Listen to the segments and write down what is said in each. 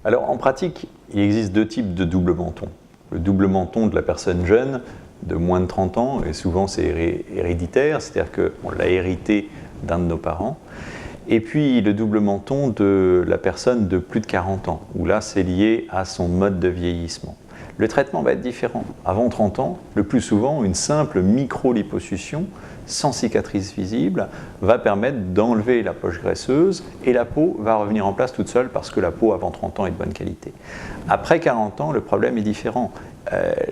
Alors en pratique, il existe deux types de double menton. Le double menton de la personne jeune, de moins de 30 ans, et souvent c'est héréditaire, c'est-à-dire qu'on l'a hérité d'un de nos parents. Et puis le double menton de la personne de plus de 40 ans, où là c'est lié à son mode de vieillissement. Le traitement va être différent. Avant 30 ans, le plus souvent, une simple micro-liposuction sans cicatrice visible va permettre d'enlever la poche graisseuse et la peau va revenir en place toute seule parce que la peau avant 30 ans est de bonne qualité. Après 40 ans, le problème est différent.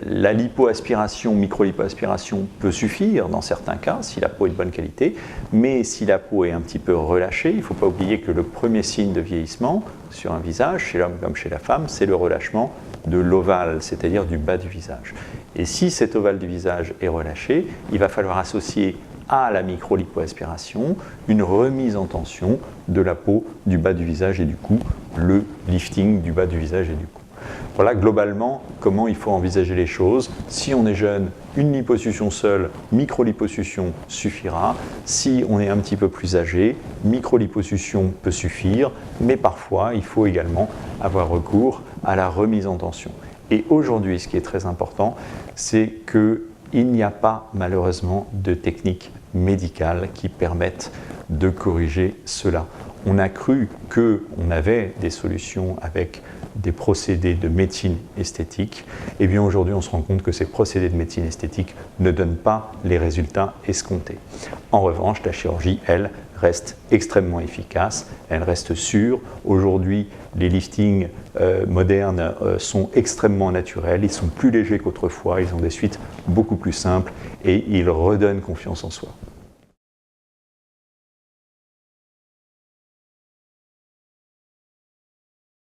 La lipoaspiration, micro-lipoaspiration peut suffire dans certains cas si la peau est de bonne qualité, mais si la peau est un petit peu relâchée, il ne faut pas oublier que le premier signe de vieillissement sur un visage, chez l'homme comme chez la femme, c'est le relâchement de l'ovale, c'est-à-dire du bas du visage. Et si cet ovale du visage est relâché, il va falloir associer à la micro-lipoaspiration une remise en tension de la peau du bas du visage et du cou, le lifting du bas du visage et du cou. Voilà globalement comment il faut envisager les choses. Si on est jeune, une liposuction seule, micro-liposuction suffira. Si on est un petit peu plus âgé, micro-liposuction peut suffire, mais parfois il faut également avoir recours à la remise en tension. Et aujourd'hui, ce qui est très important, c'est qu'il n'y a pas malheureusement de techniques médicales qui permettent de corriger cela. On a cru qu'on avait des solutions avec des procédés de médecine esthétique, et bien aujourd'hui on se rend compte que ces procédés de médecine esthétique ne donnent pas les résultats escomptés. En revanche, la chirurgie, elle, reste extrêmement efficace, elle reste sûre. Aujourd'hui, les liftings modernes sont extrêmement naturels, ils sont plus légers qu'autrefois, ils ont des suites beaucoup plus simples et ils redonnent confiance en soi.